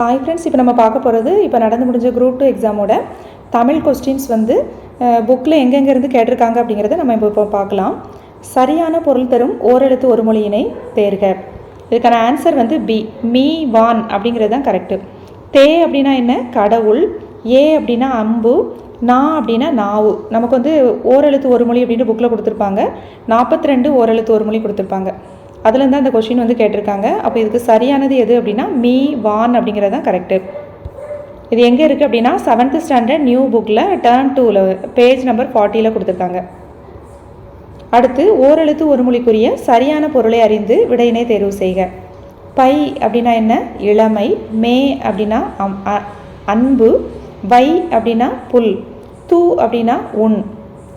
Hi friends, இப்போ நம்ம பார்க்க போகிறது இப்போ நடந்து முடிஞ்ச குரூப் 2 எக்ஸாமோட தமிழ் கொஸ்டின்ஸ் வந்து புக்கில் எங்கெங்கேருந்து கேட்டிருக்காங்க அப்படிங்கிறத நம்ம இப்போ பார்க்கலாம். சரியான பொருள் தரும் ஓரெழுத்து ஒரு மொழியினை தேர்க. இதுக்கான ஆன்சர் வந்து பி, மீ வான் அப்படிங்கிறது தான் கரெக்டு. தே அப்படின்னா என்ன? கடவுள். ஏ அப்படின்னா அம்பு. நா அப்படின்னா நாவு. நமக்கு வந்து ஓரெழுத்து ஒரு மொழி அப்படின்ட்டு புக்கில் கொடுத்துருப்பாங்க. 42 ஓரெழுத்து ஒரு மொழி கொடுத்துருப்பாங்க. அதுலேருந்து அந்த கொஷின் வந்து கேட்டிருக்காங்க. அப்போ இதுக்கு சரியானது எது அப்படின்னா மீ வான் அப்படிங்கிறது தான் கரெக்டு. இது எங்கே இருக்குது அப்படின்னா 7th ஸ்டாண்டர்ட் நியூ புக்கில் டேர்ம் 2ல் பேஜ் நம்பர் 40ல் கொடுத்துருக்காங்க. அடுத்து ஓரெழுத்து ஒரு மொழிக்குரிய சரியான பொருளை அறிந்து விடையினை தேர்வு செய்க. பை அப்படின்னா என்ன? இளமை. மே அப்படின்னா அன்பு. வை அப்படின்னா புல். தூ அப்படின்னா உன்.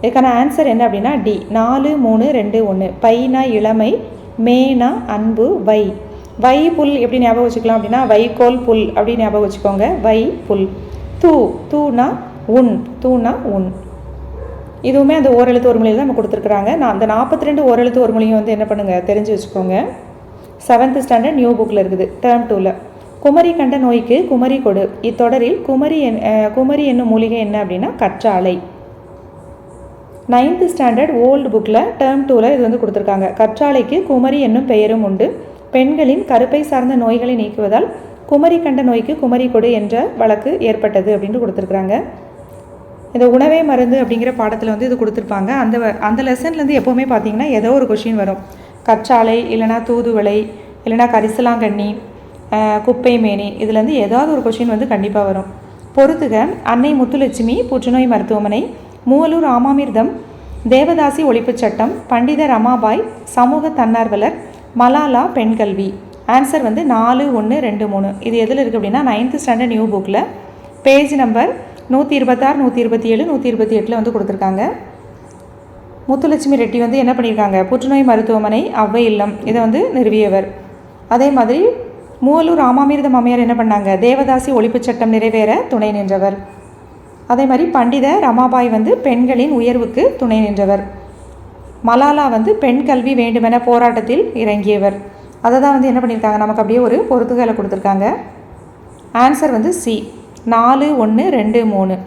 இதுக்கான ஆன்சர் என்ன அப்படின்னா டி, 4 3 2 1. பைனா இளமை, மேனா அன்பு, வை. வை புல் எப்படி ஞாபகம் வச்சுக்கலாம் அப்படின்னா வைக்கோல் புல் அப்படி ஞாபகம் வச்சுக்கோங்க. வை புல். தூனா உன். தூனா உன். இதுவுமே அந்த ஓரெழுத்து ஒரு மொழியில் தான் நம்ம கொடுத்துருக்குறாங்க. அந்த 42 ஓரெழுத்து ஒரு மொழியும் வந்து என்ன பண்ணுங்கள், தெரிஞ்சு வச்சுக்கோங்க. 7th ஸ்டாண்டர்ட் நியூ புக்கில் இருக்குது டேர்ம் 2ல். குமரி கண்ட நோய்க்கு குமரி கொடு. இத்தொடரில் குமரி என்னும் மூலிகை என்ன அப்படின்னா கற்றாழை. 9th ஸ்டாண்டர்ட் ஓல்டு புக்கில் டேர்ம் 2ல் இது வந்து கொடுத்துருக்காங்க. கற்றாழைக்கு குமரி என்னும் பெயரும் உண்டு. பெண்களின் கருப்பை சார்ந்த நோய்களை நீக்குவதால் குமரி கண்ட நோய்க்கு குமரி கொடு என்ற வழக்கு ஏற்பட்டது அப்படின்ட்டு கொடுத்துருக்குறாங்க. இந்த உணவே மருந்து அப்படிங்கிற பாடத்தில் வந்து இது கொடுத்துருப்பாங்க. அந்த லெசன்லேருந்து எப்போவுமே பார்த்தீங்கன்னா ஏதோ ஒரு கொஷின் வரும். கற்றாழை இல்லைனா தூதுவளை இல்லைனா கரிசலாங்கண்ணி, குப்பை மேனி, இதுலேருந்து ஏதாவது ஒரு கொஷின் வந்து கண்டிப்பாக வரும். பொறுத்துக. அன்னை முத்துலட்சுமி புற்றுநோய் மருத்துவமனை, மூவலூர் ராமாமிர்தம், தேவதாசி ஒழிப்புச் சட்டம், பண்டித ரமாபாய் சமூக தன்னார்வலர், மலாலா பெண் கல்வி. ஆன்சர் வந்து 4 1 2 3. இது எதில் இருக்குது அப்படின்னா 9th ஸ்டாண்டர்ட் நியூ புக்கில் பேஜ் நம்பர் 126 127 128 வந்து கொடுத்துருக்காங்க. முத்துலட்சுமி ரெட்டி வந்து என்ன பண்ணியிருக்காங்க? புற்றுநோய் மருத்துவமனை, அவ்வை இல்லம் இதை வந்து நிறுவியவர். அதே மாதிரி மூவலூர் ராமாமிர்தம் அம்மையார் என்ன பண்ணாங்க? தேவதாசி ஒழிப்புச் சட்டம் நிறைவேற துணை நின்றவர். அதே மாதிரி பண்டித ரமாபாய் வந்து பெண்களின் உயர்வுக்கு துணை நின்றவர். மலாலா வந்து பெண் கல்வி வேண்டுமென போராட்டத்தில் இறங்கியவர். அதை தான் வந்து என்ன பண்ணியிருக்காங்க, நமக்கு அப்படியே ஒரு பொறுத்துகளை கொடுத்துருக்காங்க. ஆன்சர் வந்து சி, 4 1 2 3.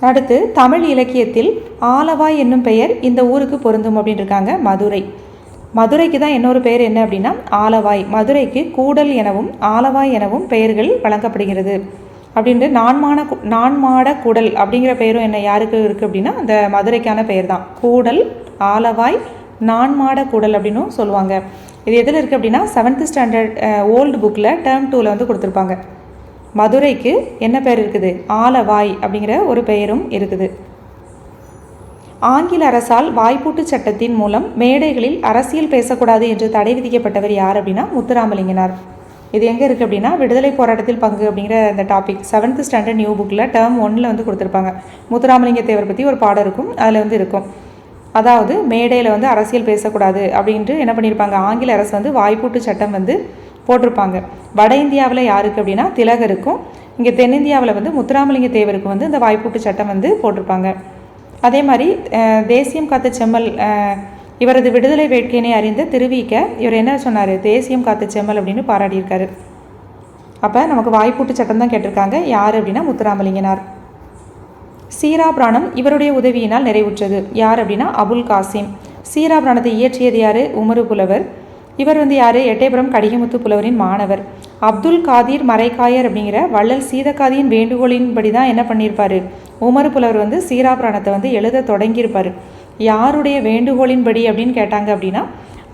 அடுத்து தமிழ் இலக்கியத்தில் ஆலவாய் என்னும் பெயர் இந்த ஊருக்கு பொருந்தும் அப்படின்னு இருக்காங்க. மதுரை. மதுரைக்கு தான் இன்னொரு பெயர் என்ன அப்படின்னா ஆலவாய். மதுரைக்கு கூடல் எனவும் ஆலவாய் எனவும் பெயர்கள் வழங்கப்படுகிறது அப்படின்ட்டு நான்மாட கூடல் அப்படிங்கிற பெயரும் என்ன யாருக்கு இருக்குது அப்படின்னா அந்த மதுரைக்கான பெயர் தான். கூடல், ஆலவாய், நான்மாட கூடல் அப்படின்னும் சொல்லுவாங்க. இது எதில் இருக்குது அப்படின்னா 7th ஸ்டாண்டர்ட் ஓல்டு புக்கில் டேர்ம் 2ல் வந்து கொடுத்துருப்பாங்க. மதுரைக்கு என்ன பெயர் இருக்குது? ஆலவாய் அப்படிங்கிற ஒரு பெயரும் இருக்குது. ஆங்கில அரசால் வாய்ப்பூட்டு சட்டத்தின் மூலம் மேடைகளில் அரசியல் பேசக்கூடாது என்று தடை விதிக்கப்பட்டவர் யார் அப்படின்னா முத்துராமலிங்கனார். இது எங்கே இருக்குது அப்படின்னா விடுதலை போராட்டத்தில் பங்கு அப்படிங்கிற அந்த டாபிக் 7th ஸ்டாண்டர்ட் நியூ புக்கில் டேர்ம் 1ல் வந்து கொடுத்துருப்பாங்க. முத்துராமலிங்க தேவர் பற்றி ஒரு பாடம் இருக்கும், அதில் வந்து இருக்கும். அதாவது மேடையில் வந்து அரசியல் பேசக்கூடாது அப்படின்ட்டு என்ன பண்ணியிருப்பாங்க, ஆங்கில அரசு வந்து வாய்ப்பூட்டு சட்டம் வந்து போட்டிருப்பாங்க. வட இந்தியாவில் யாருக்கு அப்படின்னா திலகருக்கும், இங்கே தென்னிந்தியாவில் வந்து முத்துராமலிங்க தேவருக்கு வந்து இந்த வாய்ப்பூட்டு சட்டம் வந்து போட்டிருப்பாங்க. அதே மாதிரி தேசியம் காத்த செம்மல் இவரது விடுதலை வேட்கையினை அறிந்த திருவிக்க இவர் என்ன சொன்னார்? தேசியம் காத்த செம்மல் அப்படின்னு பாராட்டியிருக்காரு. அப்போ நமக்கு வாய்ப்பூட்டு சட்டம் தான் கேட்டிருக்காங்க. யார் அப்படின்னா முத்துராமலிங்கனார். சீராபிராணம் இவருடைய உதவியினால் நிறைவுற்றது. யார் அப்படின்னா அபுல் காசிம். சீராபிராணத்தை இயற்றியது யார்? உமரு புலவர். இவர் வந்து யார்? எட்டயபுரம் கடிகமுத்து புலவரின் மாணவர். அப்துல் காதிர் மரைக்காயர் அப்படிங்கிற வள்ளல் சீதக்காதியின் வேண்டுகோளின்படி தான் என்ன பண்ணியிருப்பார்? உமரு புலவர் வந்து சீராபிராணத்தை வந்து எழுத தொடங்கியிருப்பார். யாருடைய வேண்டுகோளின்படி அப்படின்னு கேட்டாங்க அப்படின்னா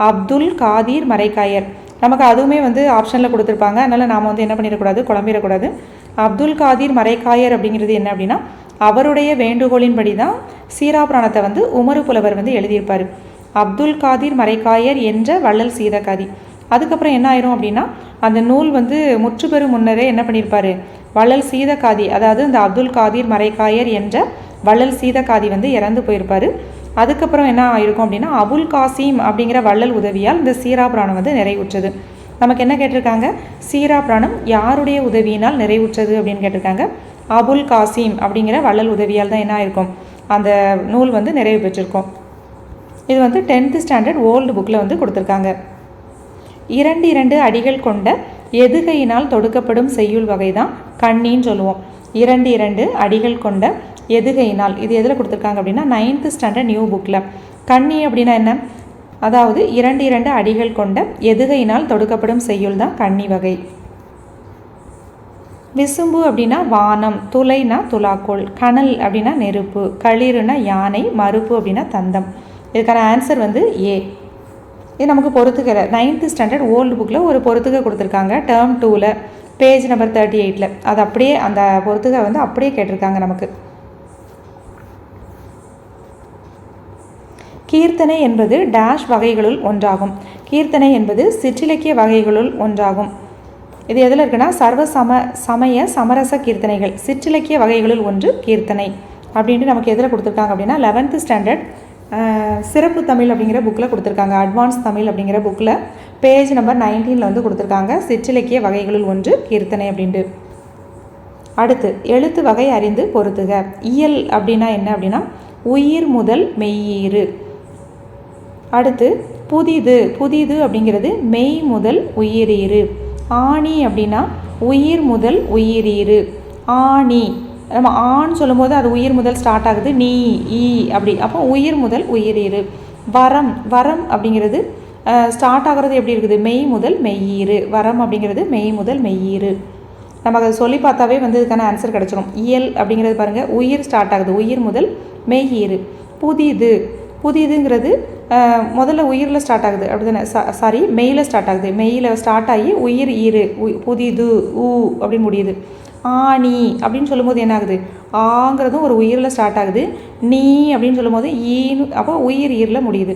அப்துல் காதிர் மரைக்காயர். நமக்கு அதுவுமே வந்து ஆப்ஷனில் கொடுத்துருப்பாங்க. அதனால் நாம் வந்து என்ன பண்ணிடக்கூடாது, குழம்பிடக்கூடாது. அப்துல் காதிர் மரைக்காயர் அப்படிங்கிறது என்ன அப்படின்னா அவருடைய வேண்டுகோளின்படி தான் சீராபிராணத்தை வந்து உமரு புலவர் வந்து எழுதியிருப்பார். அப்துல் காதிர் மரைக்காயர் என்ற வள்ளல் சீதக்காதி. அதுக்கப்புறம் என்ன ஆயிரும் அப்படின்னா அந்த நூல் வந்து முற்று பெறும் முன்னரே என்ன பண்ணியிருப்பார்? வள்ளல் சீதக்காதி, அதாவது இந்த அப்துல் காதிர் மரைக்காயர் என்ற வள்ளல் சீதக்காதி வந்து இறந்து போயிருப்பார். அதுக்கப்புறம் என்ன ஆயிருக்கும் அப்படின்னா அபுல் காசிம் அப்படிங்கிற வள்ளல் உதவியால் இந்த சீராபிராணம் வந்து நிறைவுற்றது. நமக்கு என்ன கேட்டிருக்காங்க? சீராபிராணம் யாருடைய உதவியினால் நிறைவுற்றது அப்படின்னு கேட்டிருக்காங்க. அபுல் காசிம் அப்படிங்கிற வள்ளல் உதவியால் தான் என்ன ஆயிருக்கும் அந்த நூல் வந்து நிறைவு பெற்றிருக்கும். இது வந்து 10th ஸ்டாண்டர்ட் ஓல்டு புக்கில் வந்து கொடுத்துருக்காங்க. 2 அடிகள் கொண்ட எதுகையினால் தொடுக்கப்படும் செய்யுள் வகை தான் கண்ணின்னு சொல்லுவோம். 2 அடிகள் கொண்ட எதுகையினால், இது எதில் கொடுத்துருக்காங்க அப்படின்னா 9th ஸ்டாண்டர்ட் நியூ புக்கில். கண்ணி அப்படின்னா என்ன? அதாவது 2 அடிகள் கொண்ட எதுகையினால் தொடுக்கப்படும் செய்யுள் தான் கண்ணி வகை. விசும்பு அப்படின்னா வானம், துளைனா துலாக்கோல், கனல் அப்படின்னா நெருப்பு, களிறுனா யானை, மறுப்பு அப்படின்னா தந்தம். இதுக்கான ஆன்சர் வந்து ஏ. இது நமக்கு பொறுத்துக்கிற 9th ஸ்டாண்டர்ட் ஓல்டு புக்கில் ஒரு பொறுத்துக்க கொடுத்துருக்காங்க டேர்ம் 2ல் பேஜ் நம்பர் 38. அது அப்படியே அந்த பொறுத்துக்க வந்து அப்படியே கேட்டிருக்காங்க நமக்கு. கீர்த்தனை என்பது டேஷ் வகைகளுள் ஒன்றாகும். கீர்த்தனை என்பது சிற்றிலக்கிய வகைகளுள் ஒன்றாகும். இது எதில் இருக்குன்னா சர்வ சமய சமரச கீர்த்தனைகள், சிற்றிலக்கிய வகைகளுள் ஒன்று கீர்த்தனை அப்படின்ட்டு நமக்கு எதில் கொடுத்துருக்காங்க அப்படின்னா 11th ஸ்டாண்டர்ட் சிறப்பு தமிழ் அப்படிங்கிற புக்கில் கொடுத்துருக்காங்க. அட்வான்ஸ் தமிழ் அப்படிங்கிற புக்கில் பேஜ் நம்பர் 19 வந்து கொடுத்துருக்காங்க சிற்றிலக்கிய வகைகளுள் ஒன்று கீர்த்தனை அப்படின்ட்டு. அடுத்து எழுத்து வகை அறிந்து பொறுத்துக. இயல் அப்படின்னா என்ன அப்படின்னா உயிர் முதல் மெய்யீறு. அடுத்து புதிது, புதிது அப்படிங்கிறது மெய் முதல் உயிரீறு. ஆணி அப்படின்னா உயிர் முதல் உயிரீறு. ஆணி நம்ம ஆண் சொல்லும்போது அது உயிர் முதல் ஸ்டார்ட் ஆகுது, நீ ஈ அப்படி, அப்போ உயிர் முதல் உயிரீறு. வரம், வரம் அப்படிங்கிறது ஸ்டார்ட் ஆகிறது எப்படி இருக்குது? மெய் முதல் மெய்யீறு. வரம் அப்படிங்கிறது மெய் முதல் மெய்யீறு. நம்ம அதை சொல்லி பார்த்தாவே வந்து இதுக்கான ஆன்சர் கிடச்சிடும். இயல் அப்படிங்கிறது பாருங்கள் உயிர் ஸ்டார்ட் ஆகுது, உயிர் முதல் மெய்யீறு. புதிது, புதிதுங்கிறது முதல்ல உயிரில் ஸ்டார்ட் ஆகுது அப்படி தானே? சாரி மெய்யில் ஸ்டார்ட் ஆகுது, மெய்யில் ஸ்டார்ட் ஆகி உயிர் ஈறு, புதிது ஊ அப்படின்னு முடியுது. ஆணி அப்படின்னு சொல்லும்போது என்ன ஆகுது? ஆங்கிறதும் ஒரு உயிரில் ஸ்டார்ட் ஆகுது, நீ அப்படின்னு சொல்லும்போது ஈன்னு, அப்போ உயிர் ஈரில் முடியுது.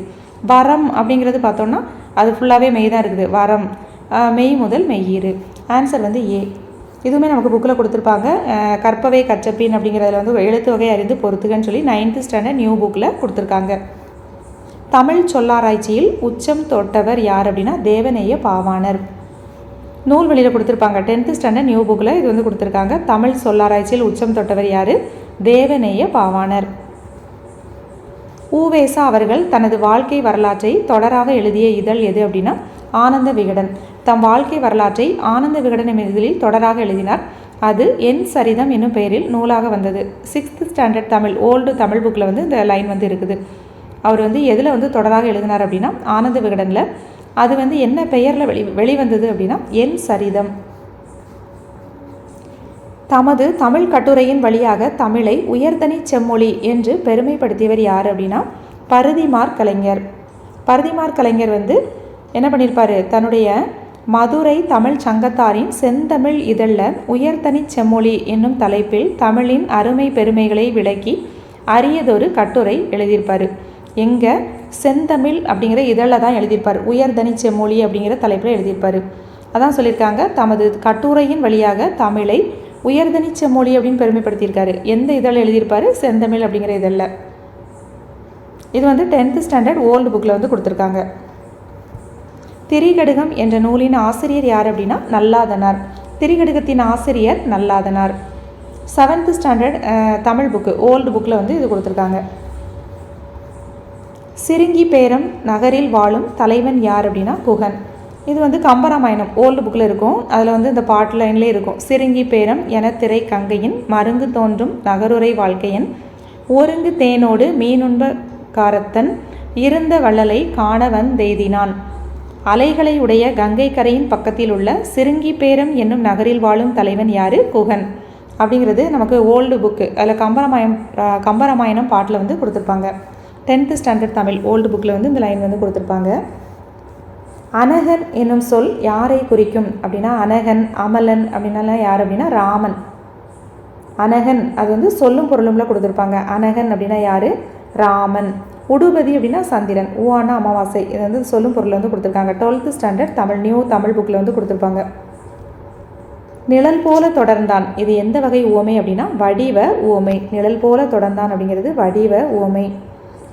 வரம் அப்படிங்கிறது பார்த்தோன்னா அது ஃபுல்லாகவே மெய் தான் இருக்குது. வரம் மெய் முதல் மெய்யீறு. ஆன்சர் வந்து ஏ. இதுவுமே நமக்கு புக்கில் கொடுத்துருப்பாங்க. கற்பவை கற்றப்பின் அப்படிங்கிறதுல வந்து எழுத்து வகை அறிந்து பொறுத்துகன்னு சொல்லி 9th ஸ்டாண்டர்ட் நியூ புக்கில் கொடுத்துருக்காங்க. தமிழ் சொல்லாராய்ச்சியில் உச்சம் தொட்டவர் யார் அப்படின்னா தேவநேய பாவாணர். நூல் வெளியில் கொடுத்துருப்பாங்க 10th ஸ்டாண்டர்ட் நியூ புக்கில் இது வந்து கொடுத்துருக்காங்க. தமிழ் சொல்லாராய்ச்சியில் உச்சம் தொட்டவர் யார்? தேவநேய பாவாணர். ஊவேசா அவர்கள் தனது வாழ்க்கை வரலாற்றை தொடராக எழுதிய இதழ் எது அப்படின்னா ஆனந்த விகடன். தம் வாழ்க்கை வரலாற்றை ஆனந்த விகடன் எனும் இதழில் தொடராக எழுதினார். அது என் சரிதம் என்னும் பெயரில் நூலாக வந்தது. 6th standard Tamil old Tamil புக்கில் வந்து இந்த லைன் வந்து இருக்குது. அவர் வந்து எதில் வந்து தொடராக எழுதினார் அப்படின்னா ஆனந்த விகடனில். அது வந்து என்ன பெயரில் வெளிவந்தது அப்படின்னா என் சரிதம். தமது தமிழ் கட்டுரையின் வழியாக தமிழை உயர்தனி செம்மொழி என்று பெருமைப்படுத்தியவர் யார் அப்படின்னா பரிதிமாற் கலைஞர். பரிதிமாற் கலைஞர் வந்து என்ன பண்ணியிருப்பார்? தன்னுடைய மதுரை தமிழ் சங்கத்தாரின் செந்தமிழ் இதழில் உயர்தனி செம்மொழி என்னும் தலைப்பில் தமிழின் அருமை பெருமைகளை விளக்கி அரியதொரு கட்டுரை எழுதியிருப்பார். எங்கே? செந்தமிழ் அப்படிங்கிற இதழில் தான் எழுதியிருப்பார். உயர்தனி செம்மொழி அப்படிங்கிற தலைப்பில் எழுதியிருப்பார். அதான் சொல்லியிருக்காங்க தமது கட்டுரையின் வழியாக தமிழை உயர்தனி செம்மொழி அப்படின்னு பெருமைப்படுத்தியிருக்காரு. எந்த இதழில் எழுதியிருப்பார்? செந்தமிழ் அப்படிங்கிற இதழில். இது வந்து 10th ஸ்டாண்டர்ட் ஓல்டு புக்கில் வந்து கொடுத்துருக்காங்க. திரிகடுகம் என்ற நூலின் ஆசிரியர் யார் அப்படின்னா நல்லாதனார். திரிகடுகத்தின் ஆசிரியர் Nalladhanar. 7th standard Tamil book old புக்கில் வந்து இது கொடுத்துருக்காங்க. சிறுங்கி பேரம் நகரில் வாழும் தலைவன் யார் அப்படின்னா குகன். இது வந்து கம்பராமாயணம் ஓல்டு புக்கில் இருக்கும். அதில் வந்து இந்த பாட்டு லைன்லேயே இருக்கும். சிறுங்கி பேரம் என திரை கங்கையின் மருங்கு தோன்றும் நகருரை வாழ்க்கையன் ஒருங்கு தேனோடு மீனுண்ப காரத்தன் இருந்த வள்ளலை காணவன் தெய்தினான். அலைகளை உடைய கங்கை கரையின் பக்கத்தில் உள்ள சிறுங்கி பேரம் என்னும் நகரில் வாழும் தலைவன் யார்? குகன் அப்படிங்கிறது நமக்கு ஓல்டு புக்கு. அதில் கம்பராமாயணம் பாட்டில் வந்து கொடுத்துருப்பாங்க. 10th ஸ்டாண்டர்ட் தமிழ் ஓல்டு புக்கில் வந்து இந்த லைன் வந்து கொடுத்துருப்பாங்க. அனகன் என்னும் சொல் யாரை குறிக்கும் அப்படின்னா அனகன் அமலன் அப்படின்னாலாம் யார் அப்படின்னா ராமன். அனகன் அது வந்து சொல்லும் பொருளும்ல கொடுத்துருப்பாங்க. அனகன் அப்படின்னா யார்? ராமன். உடுபதி அப்படின்னா சந்திரன். ஊவானா அமாவாசை. இது வந்து சொல்லும் பொருள் வந்து கொடுத்துருக்காங்க. 12th standard Tamil new Tamil புக்கில் வந்து கொடுத்துருப்பாங்க. நிழல் போல தொடர்ந்தான் இது எந்த வகை உவமை அப்படின்னா வடிவ உவமை. நிழல் போல தொடர்ந்தான் அப்படிங்கிறது வடிவ உவமை.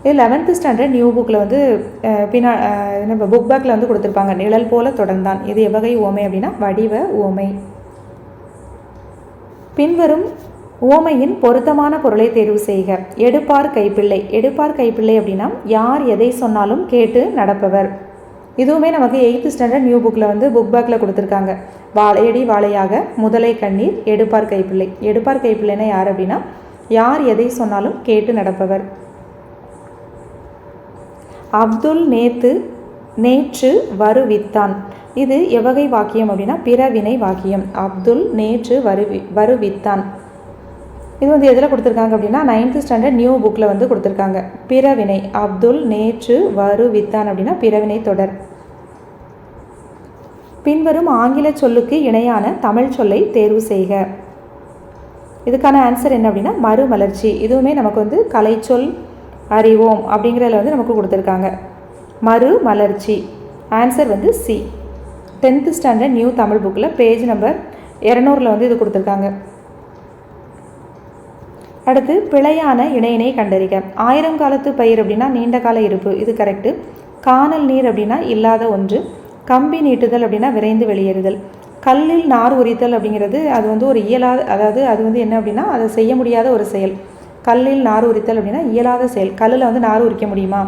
இது 11th ஸ்டாண்டர்ட் நியூ புக்கில் வந்து புக் பேக்கில் வந்து கொடுத்துருப்பாங்க. நிழல் போல தொடர்ந்தான் இது எவ்வகை உவமை அப்படின்னா வடிவ உவமை. பின்வரும் உவமையின் பொருத்தமான பொருளை தேர்வு செய்க. எடுப்பார் கைப்பிள்ளை. எடுப்பார் கைப்பிள்ளை அப்படின்னா யார் எதை சொன்னாலும் கேட்டு நடப்பவர். இதுவுமே நமக்கு 8th ஸ்டாண்டர்ட் நியூ புக்கில் வந்து புக் பேக்கில் கொடுத்துருக்காங்க. வாழையடி வாழையாக, முதலை கண்ணீர், எடுப்பார் கைப்பிள்ளை. எடுப்பார் கைப்பிள்ளைன்னா யார் அப்படின்னா யார் எதை சொன்னாலும் கேட்டு நடப்பவர். அப்துல் நேற்று வருவித்தான். இது எவ்வகை வாக்கியம் அப்படின்னா பிறவினை வாக்கியம். அப்துல் நேற்று வருவித்தான். இது வந்து எதில் கொடுத்துருக்காங்க அப்படின்னா 9th ஸ்டாண்டர்ட் நியூ புக்கில் வந்து கொடுத்துருக்காங்க. பிறவினை. அப்துல் நேற்று வருவித்தான் அப்படின்னா பிறவினை தொடர். பின்வரும் ஆங்கில சொல்லுக்கு இணையான தமிழ் சொல்லை தேர்வு செய்க. இதுக்கான ஆன்சர் என்ன அப்படின்னா மறுமலர்ச்சி. இதுவுமே நமக்கு வந்து கலைச்சொல் அறிவோம் அப்படிங்கிறதுல வந்து நமக்கு கொடுத்துருக்காங்க. மறுமலர்ச்சி. ஆன்சர் வந்து C. 10th standard new Tamil புக்கில் பேஜ் நம்பர் 200 வந்து இது கொடுத்துருக்காங்க. அடுத்து பிழையான இணையினை கண்டறிக. 1000 காலத்து பயிர் அப்படின்னா நீண்ட கால இருப்பு. இது கரெக்டு. காணல் நீர் அப்படின்னா இல்லாத ஒன்று. கம்பி நீட்டுதல் அப்படின்னா விரைந்து வெளியேறுதல். கல்லில் நார் உரித்தல் அப்படிங்கிறது அது வந்து ஒரு இயலாத, அதாவது அது வந்து என்ன அப்படின்னா அதை செய்ய முடியாத ஒரு செயல். கல்லில் நார் உரித்தல் அப்படின்னா இயலாத செயல். கல்லில் வந்து நார் உரிக்க முடியுமா?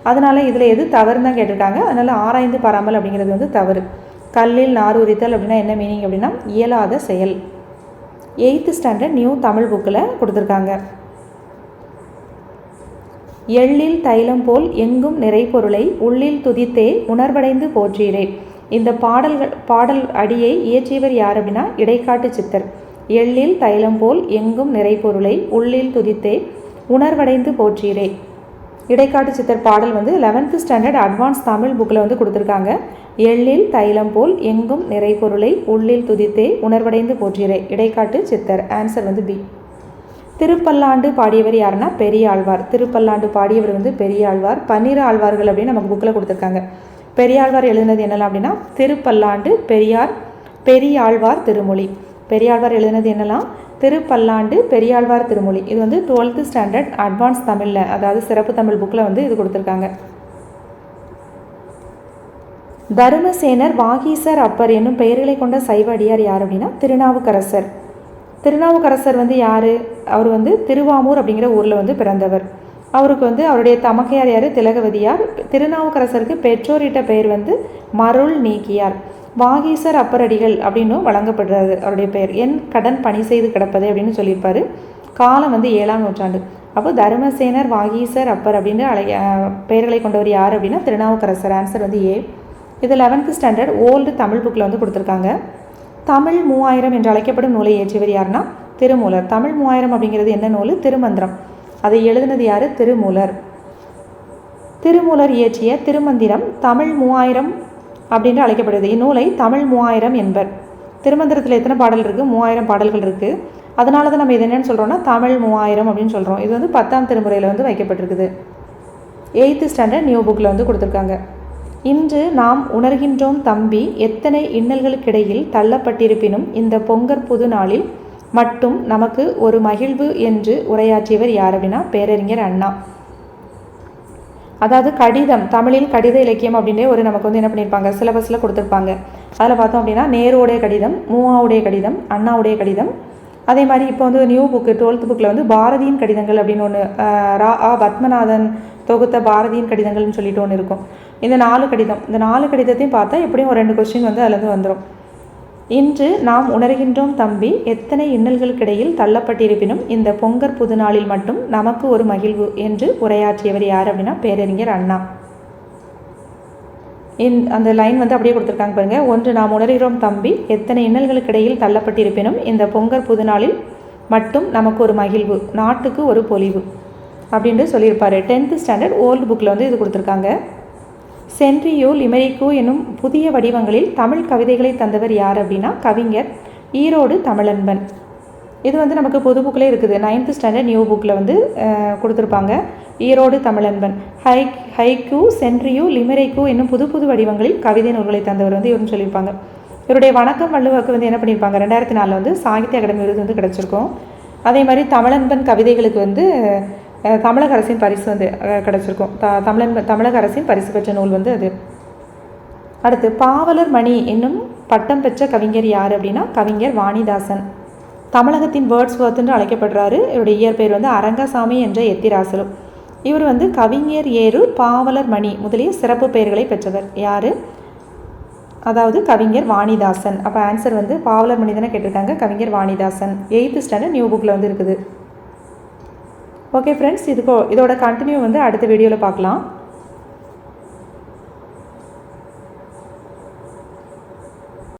அதனால் இதில் எது தவறுன்னு தான் கேட்டிருக்காங்க. அதனால் ஆராய்ந்து பாராமல் அப்படிங்கிறது வந்து தவறு. கல்லில் நார் உரித்தல் அப்படின்னா என்ன மீனிங் அப்படின்னா இயலாத செயல். 8th ஸ்டாண்டர்ட் நியூ தமிழ் புக்கில் கொடுத்துருக்காங்க. எள்ளில் தைலம் போல் எங்கும் நிறைபொருளை உள்ளில் துதித்தே உணர்வடைந்து போற்றீரே. இந்த பாடல் அடியை இயற்றியவர் யார் அப்படின்னா இடைக்காட்டு சித்தர். எள்ளில் தைலம் போல் எங்கும் நிறைபொருளை உள்ளில் துதித்தே உணர்வடைந்து போற்றீரே. இடைக்காட்டு சித்தர் பாடல் வந்து 11th ஸ்டாண்டர்ட் அட்வான்ஸ் தமிழ் புக்கில் வந்து கொடுத்துருக்காங்க. எள்ளில் தைலம் போல் எங்கும் நிறைபொருளை உள்ளில் துதித்தே உணர்வடைந்து போற்றீரே. இடைக்காட்டு சித்தர். ஆன்சர் வந்து பி. திருப்பல்லாண்டு பாடியவர் யாருன்னா பெரியாழ்வார். திருப்பல்லாண்டு பாடியவர் வந்து பெரியாழ்வார். 12 ஆழ்வார்கள் அப்படின்னு நமக்கு புக்கில் கொடுத்துருக்காங்க. பெரியாழ்வார் எழுதினது என்னெல்லாம் அப்படின்னா திருப்பல்லாண்டு, பெரியாழ்வார் திருமொழி. பெரியாழ்வார் எழுதினது என்னெல்லாம்? திருப்பல்லாண்டு, பெரியாழ்வார் திருமொழி. இது வந்து 12th ஸ்டாண்டர்ட் அட்வான்ஸ் தமிழில், அதாவது சிறப்பு தமிழ் புக்கில் வந்து இது கொடுத்துருக்காங்க. தருமசேனர், வாகீசர், அப்பர் என்னும் பெயர்களை கொண்ட சைவ அடியார் யார் அப்படின்னா திருநாவுக்கரசர். திருநாவுக்கரசர் வந்து யார்? அவர் வந்து திருவாமூர் அப்படிங்கிற ஊரில் வந்து பிறந்தவர். அவருக்கு வந்து அவருடைய தமக்கையார் யார்? திலகவதியார். திருநாவுக்கரசருக்கு பெற்றோரிட்ட பெயர் வந்து மருள் நீக்கியார். வாகீசர் அப்பரடிகள் அப்படின்னும் வழங்கப்படுறது அவருடைய பெயர். என் கடன் பணி செய்து கிடப்பது அப்படின்னு சொல்லியிருப்பார். காலம் வந்து 7ஆம் நூற்றாண்டு. அப்போ தருமசேனர், வாகீசர், அப்பர் அப்படின்னு பெயர்களை கொண்டவர் யார் அப்படின்னா திருநாவுக்கரசர். ஆன்சர் வந்து ஏ. இது 11th ஸ்டாண்டர்ட் ஓல்டு தமிழ் புக்கில் வந்து கொடுத்துருக்காங்க. தமிழ் 3000 என்று அழைக்கப்படும் நூலை இயற்றியவர் யாருன்னா திருமூலர். தமிழ் 3000 அப்படிங்கிறது என்ன நூல்? திருமந்திரம். அதை எழுதினது யார்? திருமூலர். திருமூலர் இயற்றிய திருமந்திரம் தமிழ் 3000 அப்படின்னு அழைக்கப்படுது. இந்நூலை தமிழ் 3000 என்பர். திருமந்திரத்தில் எத்தனை பாடல் இருக்குது? 3000 பாடல்கள் இருக்குது. அதனால தான் நம்ம இது என்னென்னு சொல்கிறோம்னா தமிழ் 3000 அப்படின்னு சொல்கிறோம். இது வந்து 10ஆம் திருமுறையில் வந்து வைக்கப்பட்டிருக்குது. 8th ஸ்டாண்டர்ட் நியூ புக்கில் வந்து கொடுத்துருக்காங்க. இன்று நாம் உணர்கின்றோம் தம்பி எத்தனை இன்னல்களுக்கிடையில் தள்ளப்பட்டிருப்பினும் இந்த பொங்கற் புது நாளில் மட்டும் நமக்கு ஒரு மகிழ்வு என்று உரையாற்றியவர் யார் அப்படின்னா பேரறிஞர் அண்ணா. அதாவது கடிதம், தமிழில் கடித இலக்கியம் அப்படின்னே ஒரு நமக்கு வந்து என்ன பண்ணியிருப்பாங்க, சிலபஸில் கொடுத்துருப்பாங்க. அதில் பார்த்தோம் அப்படின்னா நேருடைய கடிதம், மூவாவுடைய கடிதம், அண்ணாவுடைய கடிதம். அதே மாதிரி இப்போ வந்து நியூ புக்கு 12th புக்கில் வந்து பாரதியின் கடிதங்கள் அப்படின்னு ஒன்று, பத்மநாதன் தொகுத்த பாரதியின் கடிதங்கள்னு சொல்லிட்டு ஒன்று இருக்கும். இந்த 4 கடிதம், இந்த 4 கடிதத்தையும் பார்த்தா எப்படியும் ஒரு 2 கொஸ்டின் வந்து அதுலேருந்து வந்துடும். இன்று நாம் உணர்கின்றோம் தம்பி எத்தனை இன்னல்களுக்கிடையில் தள்ளப்பட்டிருப்பினும் இந்த பொங்கற் புது நாளில் மட்டும் நமக்கு ஒரு மகிழ்வு என்று உரையாற்றியவர் யார் அப்படின்னா பேரறிஞர் அண்ணா. அந்த லைன் வந்து அப்படியே கொடுத்துருக்காங்க பாருங்க. ஒன்று நாம் உணர்கிறோம் தம்பி எத்தனை இன்னல்களுக்கிடையில் தள்ளப்பட்டிருப்பினும் இந்த பொங்கற் புது நாளில் மட்டும் நமக்கு ஒரு மகிழ்வு, நாட்டுக்கு ஒரு பொலிவு அப்படின்ட்டு சொல்லியிருப்பார். 10th ஸ்டாண்டர்ட் ஓல்டு புக்கில் வந்து இது கொடுத்துருக்காங்க. சென்ட்ரியோ, லிமெரிக்கோ என்னும் புதிய வடிவங்களில் தமிழ் கவிதைகளை தந்தவர் யார் அப்படின்னா கவிஞர் ஈரோடு தமிழன்பன். இது வந்து நமக்கு பொது புக்கிலே இருக்குது. 9th ஸ்டாண்டர்ட் நியூ புக்கில் வந்து கொடுத்துருப்பாங்க. ஈரோடு தமிழன்பன். ஹைக்கூ, சென்ட்ரியோ, லிமெரிக்கோ என்னும் புது புது வடிவங்களில் கவிதை நூல்களை தந்தவர் வந்து இவருன்னு சொல்லியிருப்பாங்க. இவருடைய வணக்கம் வள்ளுவருக்கு வந்து என்ன பண்ணியிருப்பாங்க, 2004 வந்து சாகித்ய அகாடமி விருது வந்து கிடச்சிருக்கும். அதே மாதிரி தமிழன்பன் கவிதைகளுக்கு வந்து தமிழக அரசின் பரிசு வந்து கிடச்சிருக்கும். தமிழக அரசின் பரிசு பெற்ற நூல் வந்து அது. அடுத்து பாவலர் மணி என்னும் பட்டம் பெற்ற கவிஞர் யார் அப்படின்னா கவிஞர் வாணிதாசன். தமிழகத்தின் வேர்ட்ஸ்வொர்த் என்று அழைக்கப்படுறாரு. இவருடைய இயற்பெயர் வந்து அரங்கசாமி என்ற எத்திராசலு. இவர் வந்து கவிஞர் ஏறு, பாவலர் மணி முதலிய சிறப்பு பெயர்களை பெற்றவர். யார்? அதாவது கவிஞர் வாணிதாசன். அப்போ ஆன்சர் வந்து பாவலர் மணி தானே கேட்டிருக்காங்க, கவிஞர் வாணிதாசன். 8th ஸ்டாண்டர்ட் நியூ புக்கில் வந்து இருக்குது. ஓகே ஃப்ரெண்ட்ஸ், இதோட கண்டினியூ வந்து அடுத்த வீடியோவில் பார்க்கலாம்.